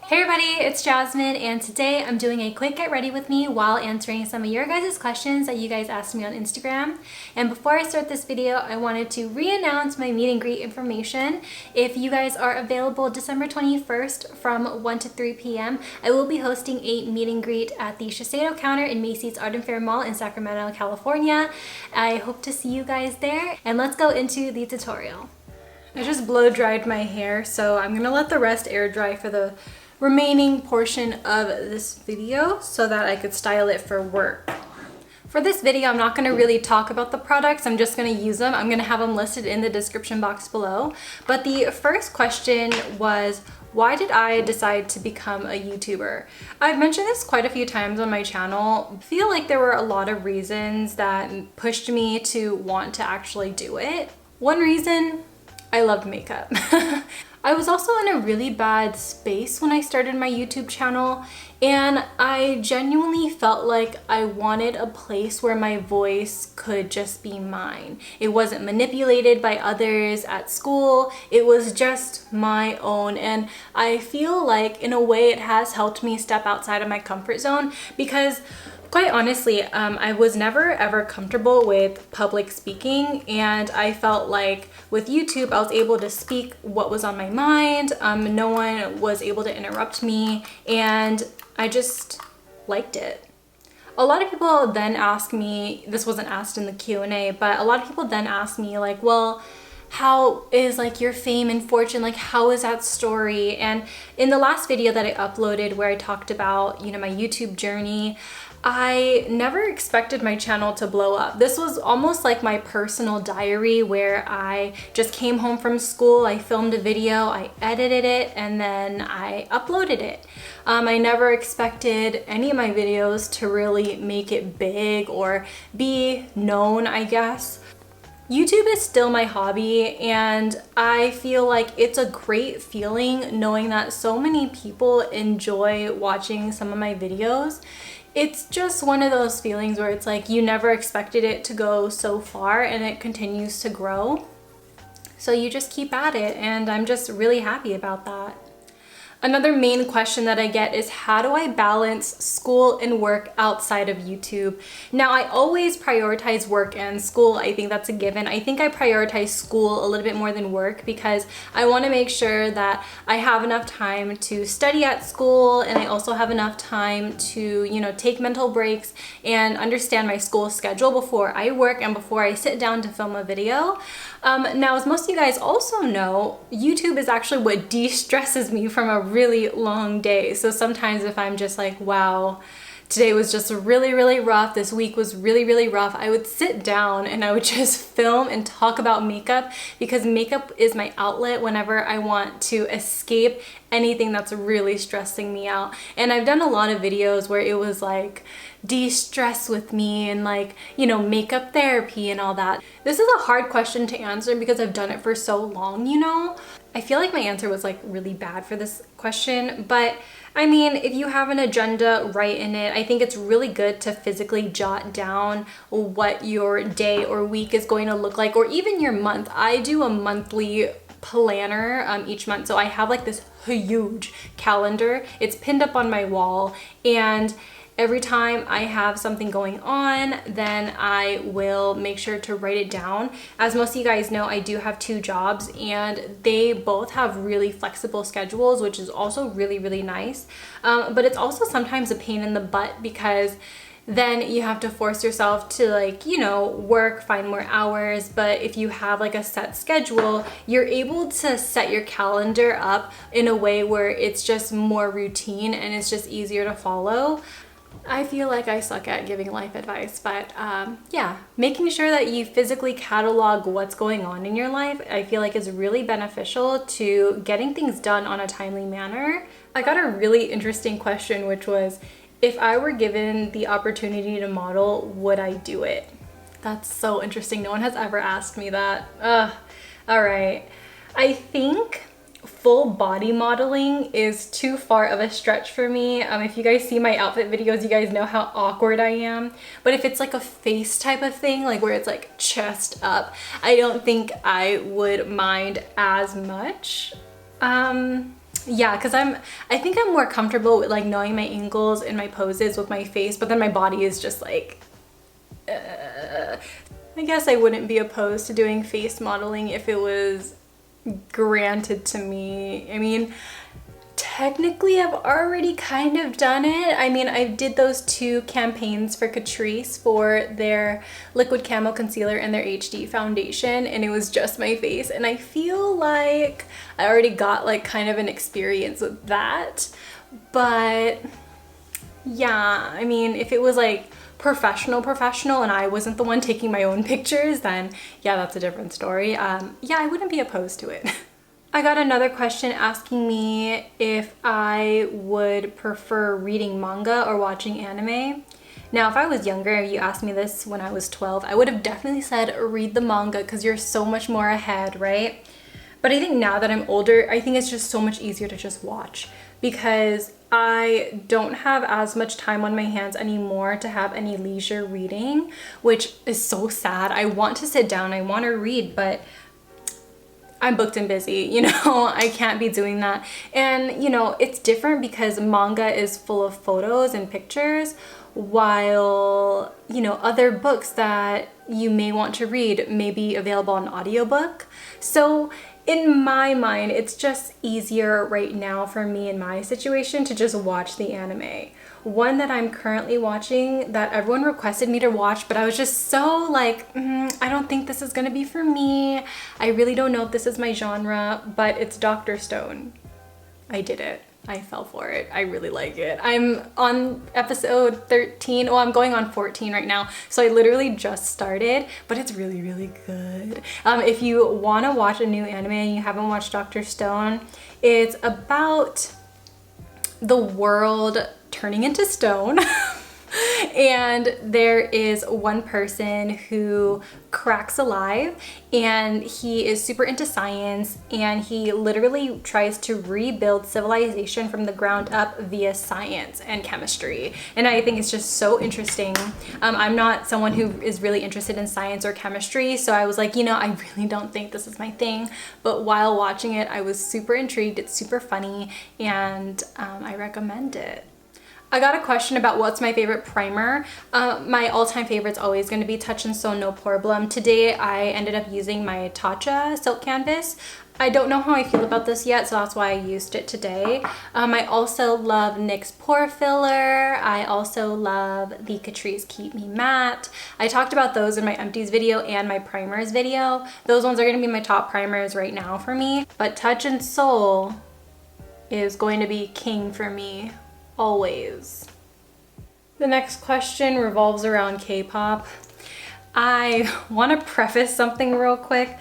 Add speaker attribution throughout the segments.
Speaker 1: Hey everybody, it's Jasmine, and today I'm doing a quick get ready with me while answering some of your guys' questions that you guys asked me on Instagram. And before I start this video, I wanted to re-announce my meet and greet information. If you guys are available December 21st from 1 to 3 p.m., I will be hosting a meet and greet at the Shiseido counter in Macy's Arden Fair Mall in Sacramento, California. I hope to see you guys there, and let's go into the tutorial. I just blow dried my hair, so I'm gonna let the rest air dry for the remaining portion of this video so that I could style it for work. For this video, I'm not going to really talk about the products, I'm just going to use them. I'm going to have them listed in the description box below. But the first question was, why did I decide to become a YouTuber? I've mentioned this quite a few times on my channel. I feel like there were a lot of reasons that pushed me to want to actually do it. One reason, I loved makeup. I was also in a really bad space when I started my YouTube channel, and I genuinely felt like I wanted a place where my voice could just be mine. It wasn't manipulated by others at school, it was just my own, and I feel like in a way it has helped me step outside of my comfort zone because quite honestly, I was never ever comfortable with public speaking, and I felt like with YouTube I was able to speak what was on my mind. No one was able to interrupt me, and I just liked it. A lot of people then ask me, this wasn't asked in the Q&A, but a lot of people then ask me like, well, how is like your fame and fortune, like how is that story? And in the last video that I uploaded where I talked about, you know, my YouTube journey, I never expected my channel to blow up. This was almost like my personal diary where I just came home from school, I filmed a video, I edited it, and then I uploaded it. I never expected any of my videos to really make it big or be known, I guess. YouTube is still my hobby, and I feel like it's a great feeling knowing that so many people enjoy watching some of my videos. It's just one of those feelings where it's like you never expected it to go so far, and it continues to grow. So you just keep at it, and I'm just really happy about that. Another main question that I get is, how do I balance school and work outside of YouTube? Now, I always prioritize work and school. I think that's a given. I think I prioritize school a little bit more than work because I want to make sure that I have enough time to study at school, and I also have enough time to, you know, take mental breaks and understand my school schedule before I work and before I sit down to film a video. Now, as most of you guys also know, YouTube is actually what de-stresses me from a really long day. So sometimes if I'm just like, wow, today was just really, really rough, this week was really, really rough, I would sit down and I would just film and talk about makeup, because makeup is my outlet whenever I want to escape anything that's really stressing me out. And I've done a lot of videos where it was like de-stress with me and like, you know, makeup therapy and all that. This is a hard question to answer because I've done it for so long, you know. I feel like my answer was like really bad for this question, but I mean, if you have an agenda, write in it. I think it's really good to physically jot down what your day or week is going to look like, or even your month. I do a monthly planner each month, so I have like this huge calendar. It's pinned up on my wall, and every time I have something going on, then I will make sure to write it down. As most of you guys know, I do have 2 jobs, and they both have really flexible schedules, which is also really, really nice. But it's also sometimes a pain in the butt because then you have to force yourself to, like, you know, work, find more hours. But if you have like a set schedule, you're able to set your calendar up in a way where it's just more routine and it's just easier to follow. I feel like I suck at giving life advice, but yeah, making sure that you physically catalog what's going on in your life, I feel like is really beneficial to getting things done on a timely manner. I got a really interesting question, which was, if I were given the opportunity to model, would I do it? That's so interesting. No one has ever asked me that. All right. I think full body modeling is too far of a stretch for me. If you guys see my outfit videos, you guys know how awkward I am. But if it's like a face type of thing, like where it's like chest up, I don't think I would mind as much. Yeah, because I think I'm more comfortable with like knowing my angles and my poses with my face, but then my body is just like, I guess I wouldn't be opposed to doing face modeling if it was granted to me. I mean, technically I've already kind of done it. I mean, I did those 2 campaigns for Catrice for their liquid camo concealer and their HD foundation, and it was just my face, and I feel like I already got like kind of an experience with that. But yeah, I mean, if it was like professional and I wasn't the one taking my own pictures, then yeah, that's a different story. Yeah, I wouldn't be opposed to it. I got another question asking me if I would prefer reading manga or watching anime. Now, if I was younger, you asked me this when I was 12, I would have definitely said read the manga because you're so much more ahead, right? But I think now that I'm older, I think it's just so much easier to just watch because I don't have as much time on my hands anymore to have any leisure reading, which is so sad. I want to sit down, I want to read, but I'm booked and busy, you know, I can't be doing that. And you know, it's different because manga is full of photos and pictures, while, you know, other books that you may want to read may be available on audiobook. So in my mind, it's just easier right now for me in my situation to just watch the anime. One that I'm currently watching that everyone requested me to watch, but I was just so like, I don't think this is gonna be for me. I really don't know if this is my genre, but it's Dr. Stone. I did it. I fell for it. I really like it. I'm on episode 13. Oh, I'm going on 14 right now. So I literally just started, but it's really, really good. If you want to watch a new anime and you haven't watched Dr. Stone, it's about the world turning into stone. And there is one person who cracks alive and he is super into science, and he literally tries to rebuild civilization from the ground up via science and chemistry. And I think it's just so interesting. I'm not someone who is really interested in science or chemistry, so I was like, you know, I really don't think this is my thing. But while watching it, I was super intrigued. It's super funny, and I recommend it. I got a question about what's my favorite primer. My all-time favorite is always going to be Touch and Sew No Problem. Today I ended up using my Tatcha silk canvas. I don't know how I feel about this yet, so that's why I used it today. I also love NYX's Pore Filler. I also love the Catrice Keep Me Matte. I talked about those in my empties video and my primers video. Those ones are going to be my top primers right now for me. But Touch and Sew is going to be king for me. Always. The next question revolves around K-pop. I want to preface something real quick.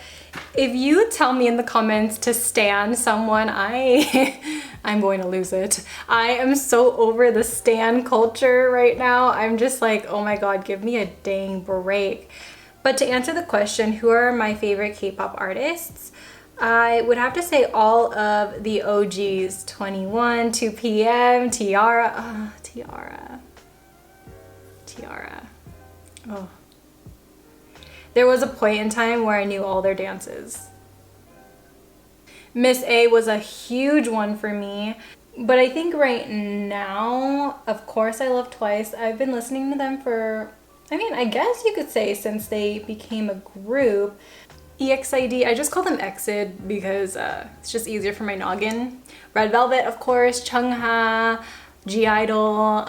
Speaker 1: If you tell me in the comments to stan someone, I'm going to lose it. I am so over the stan culture right now. I'm just like, oh my god, give me a dang break. But to answer the question, who are my favorite K-pop artists? I would have to say all of the OGs, 21, 2PM, Tiara, Tiara. Oh. There was a point in time where I knew all their dances. Miss A was a huge one for me, but I think right now, of course I love Twice. I've been listening to them for, I mean, I guess you could say since they became a group. EXID, I just call them EXID because it's just easier for my noggin. Red Velvet, of course, Chungha, G-Idol,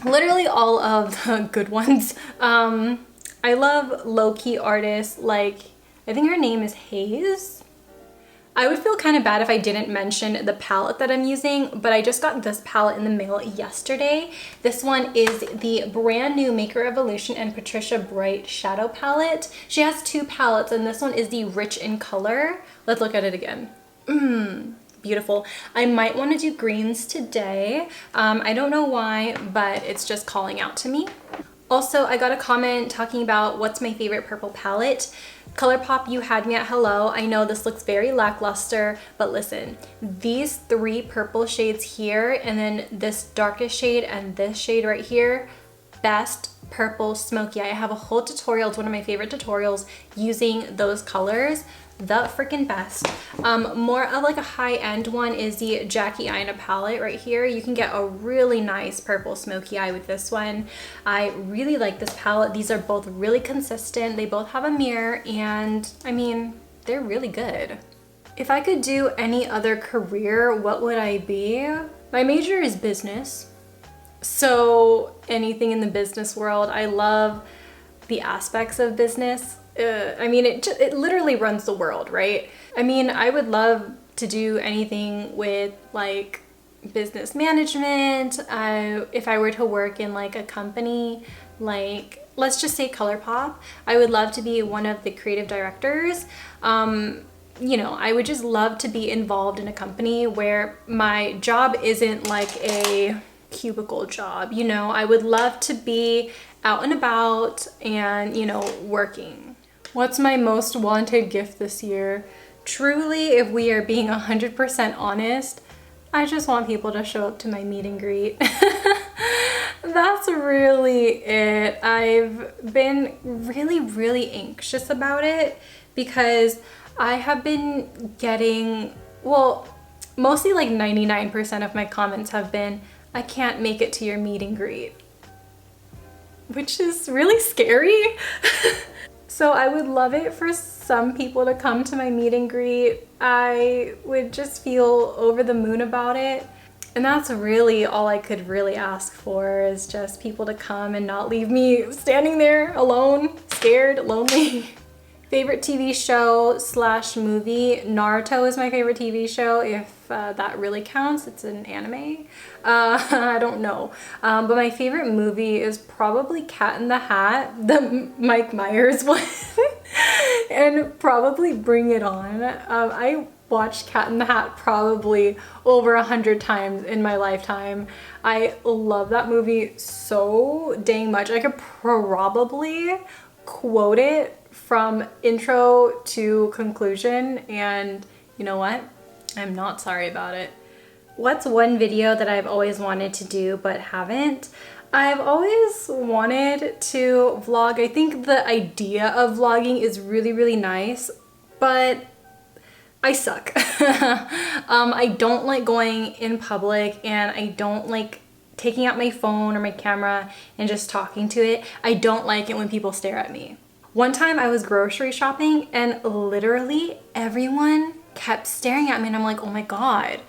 Speaker 1: literally all of the good ones. I love low-key artists like, I think her name is Haze. I would feel kind of bad if I didn't mention the palette that I'm using, but I just got this palette in the mail yesterday. This one is the brand new Maker Evolution and Patricia Bright Shadow Palette. She has 2 palettes, and this one is the Rich in Color. Let's look at it again. Beautiful. I might want to do greens today. I don't know why, but it's just calling out to me. Also, I got a comment talking about what's my favorite purple palette. ColourPop, you had me at hello. I know this looks very lackluster, but listen, these 3 purple shades here, and then this darkest shade and this shade right here, best purple smoky. I have a whole tutorial, it's one of my favorite tutorials, using those colors. the freaking best. More of like a high-end one is the Jackie Aina palette right here. You can get a really nice purple smoky eye with this one. I really like this palette. These are both really consistent. They both have a mirror, and I mean, they're really good. If I could do any other career, what would I be? My major is business. So anything in the business world, I love the aspects of business. I mean, it literally runs the world, right? I mean, I would love to do anything with like business management. If I were to work in like a company, like let's just say ColourPop, I would love to be one of the creative directors. You know, I would just love to be involved in a company where my job isn't like a cubicle job. You know, I would love to be out and about and, you know, working. What's my most wanted gift this year? Truly, if we are being 100% honest, I just want people to show up to my meet and greet. That's really it. I've been really anxious about it because I have been getting, well, mostly like 99% of my comments have been, I can't make it to your meet and greet, which is really scary. So I would love it for some people to come to my meet and greet. I would just feel over the moon about it. And that's really all I could really ask for, is just people to come and not leave me standing there alone, scared, lonely. Favorite TV show / movie? Naruto is my favorite TV show, if that really counts. It's an anime. I don't know. But my favorite movie is probably Cat in the Hat, the Mike Myers one, and probably Bring It On. I watched Cat in the Hat probably over 100 times in my lifetime. I love that movie so dang much. I could probably quote it from intro to conclusion, and you know what? I'm not sorry about it. What's one video that I've always wanted to do but haven't? I've always wanted to vlog. I think the idea of vlogging is really nice, but I suck. I don't like going in public, and I don't like taking out my phone or my camera and just talking to it. I don't like it when people stare at me. One time I was grocery shopping and literally everyone kept staring at me, and I'm like, oh my God,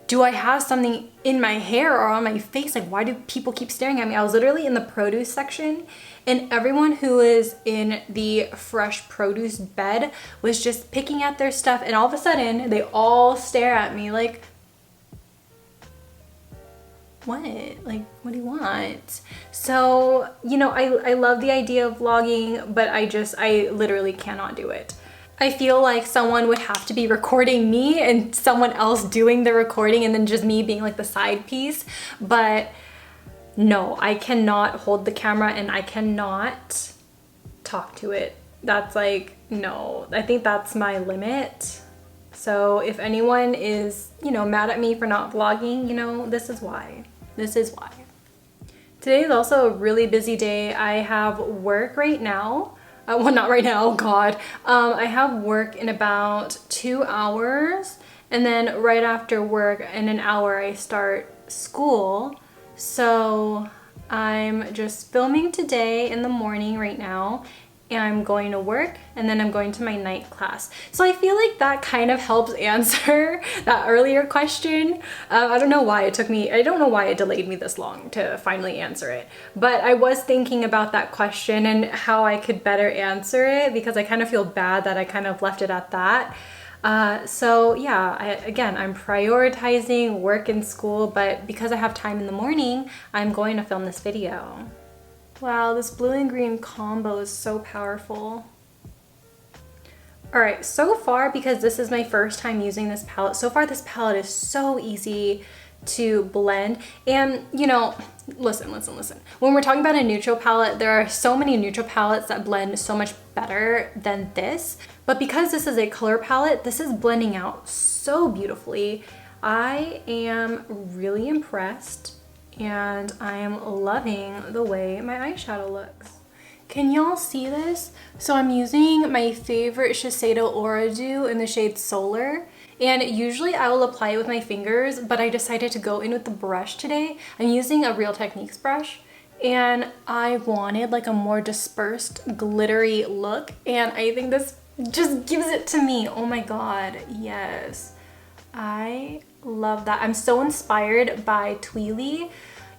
Speaker 1: do I have something in my hair or on my face? Like, why do people keep staring at me? I was literally in the produce section, and everyone who was in the fresh produce bed was just picking at their stuff, and all of a sudden they all stare at me like, what? Like, what do you want? So, you know, I love the idea of vlogging, but I literally cannot do it. I feel like someone would have to be recording me and someone else doing the recording, and then just me being like the side piece. But no, I cannot hold the camera and I cannot talk to it. That's like, no, I think that's my limit. So if anyone is, you know, mad at me for not vlogging, you know, this is why. This is why. Today is also a really busy day. I have work right now. Well, not right now, oh God. I have work in about 2 hours, and then right after work in an hour I start school. So I'm just filming today in the morning right now, and I'm going to work, and then I'm going to my night class. So I feel like that kind of helps answer that earlier question. I don't know why it delayed me this long to finally answer it. But I was thinking about that question and how I could better answer it, because I kind of feel bad that I kind of left it at that. So yeah, again, I'm prioritizing work and school, but because I have time in the morning, I'm going to film this video. Wow, this blue and green combo is so powerful. All right, so far, because this is my first time using this palette, so far this palette is so easy to blend. And you know, listen. When we're talking about a neutral palette, there are so many neutral palettes that blend so much better than this. But because this is a color palette, this is blending out so beautifully. I am really impressed, and I am loving the way my eyeshadow looks. Can y'all see this? So I'm using my favorite Shiseido Aura Dew in the shade Solar. And usually I will apply it with my fingers, but I decided to go in with the brush today. I'm using a Real Techniques brush. And I wanted like a more dispersed, glittery look. And I think this just gives it to me. Oh my God, yes. I love that. I'm so inspired by Tweely.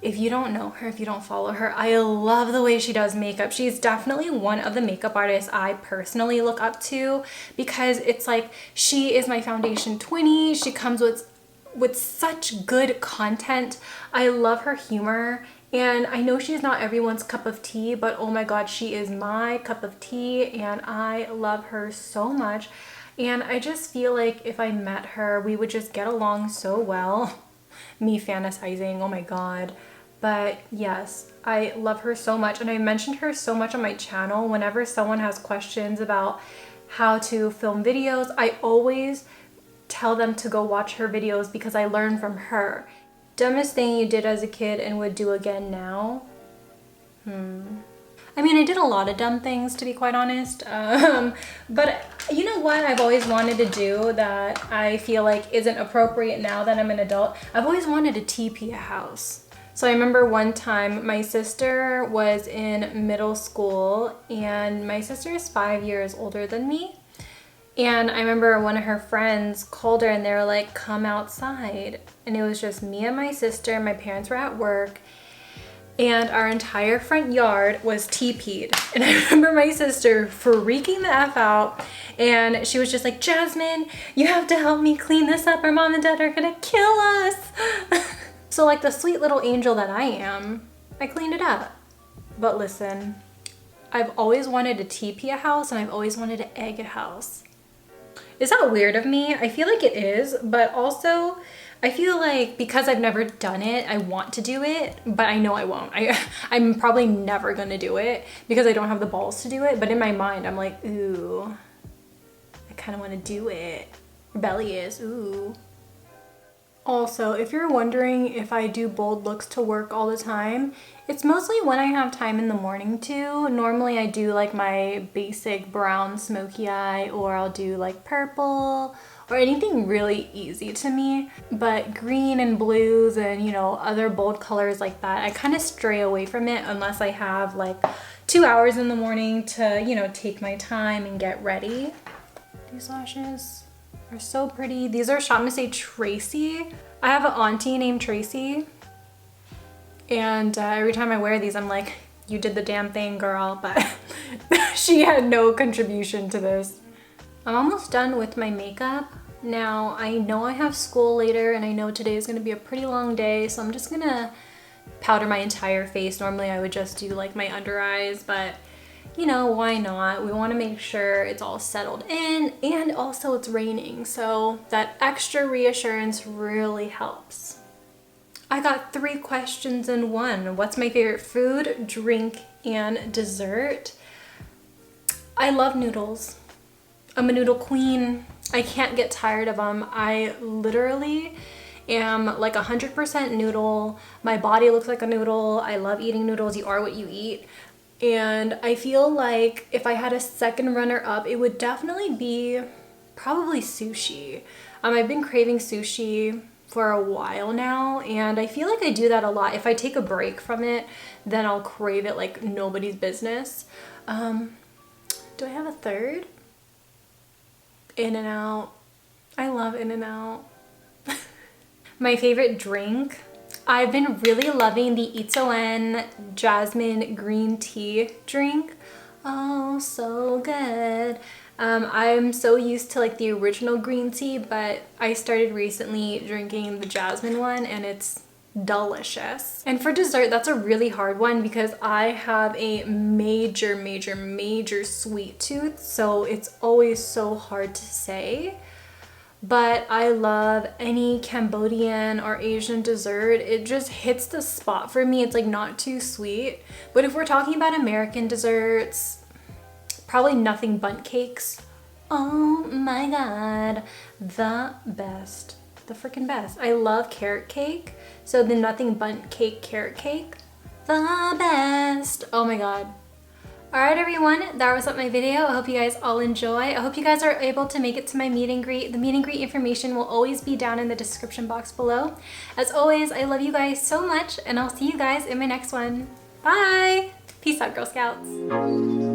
Speaker 1: If you don't know her, if you don't follow her, I love the way she does makeup. She's definitely one of the makeup artists I personally look up to because it's like she is my foundation 20. She comes with such good content. I love her humor. And I know she's not everyone's cup of tea, but oh my God, she is my cup of tea and I love her so much. And I just feel like if I met her, we would just get along so well. Me fantasizing, oh my God. But yes, I love her so much. And I mentioned her so much on my channel. Whenever someone has questions about how to film videos, I always tell them to go watch her videos because I learned from her. Dumbest thing you did as a kid and would do again now? I mean, I did a lot of dumb things, to be quite honest. But you know what I've always wanted to do that I feel like isn't appropriate now that I'm an adult? I've always wanted to TP a house. So I remember one time my sister was in middle school and my sister is 5 years older than me. And I remember one of her friends called her and they were like, come outside. And it was just me and my sister. My parents were at work and our entire front yard was TP'd. And I remember my sister freaking the F out. And she was just like, Jasmine, you have to help me clean this up. Our mom and dad are gonna kill us. So like the sweet little angel that I am, I cleaned it up. But listen, I've always wanted to TP a house and I've always wanted to egg a house. Is that weird of me? I feel like it is, but also I feel like because I've never done it, I want to do it, but I know I won't. I'm probably never gonna do it because I don't have the balls to do it, but in my mind, I'm like, ooh, I kind of want to do it. Rebellious, ooh. Also, if you're wondering if I do bold looks to work all the time, it's mostly when I have time in the morning too. Normally I do like my basic brown smoky eye, or I'll do like purple or anything really easy to me. But green and blues and, you know, other bold colors like that, I kind of stray away from it unless I have like 2 hours in the morning to, you know, take my time and get ready. These lashes are so pretty. These are ShopMissA Tracy. I have an auntie named Tracy. And every time I wear these, I'm like, you did the damn thing, girl. But she had no contribution to this. I'm almost done with my makeup. Now, I know I have school later and I know today is gonna be a pretty long day. So I'm just gonna powder my entire face. Normally I would just do like my under eyes, but you know, why not? We want to make sure it's all settled in, and also it's raining, so that extra reassurance really helps. I got 3 questions in one. What's my favorite food, drink, and dessert? I love noodles. I'm a noodle queen. I can't get tired of them. I literally am like 100% noodle. My body looks like a noodle. I love eating noodles. You are what you eat. And I feel like if I had a second runner up, it would definitely be probably sushi. I've been craving sushi for a while now, and I feel like I do that a lot. If I take a break from it, then I'll crave it like nobody's business. Do I have a third? In-N-Out. I love In-N-Out. My favorite drink? I've been really loving the SACRAMENTO jasmine green tea drink. Oh, so good. I'm so used to like the original green tea, but I started recently drinking the jasmine one and it's delicious. And for dessert, that's a really hard one because I have a major sweet tooth, so it's always so hard to say. But I love any Cambodian or Asian dessert. It just hits the spot for me. It's like not too sweet. But if we're talking about American desserts, probably nothing bundt cakes. Oh my God, the best, the freaking best. I love carrot cake. So the nothing bundt cake carrot cake, the best. Oh my God. Alright everyone, that was up my video. I hope you guys all enjoy. I hope you guys are able to make it to my meet and greet. The meet and greet information will always be down in the description box below. As always, I love you guys so much, and I'll see you guys in my next one. Bye! Peace out, Girl Scouts.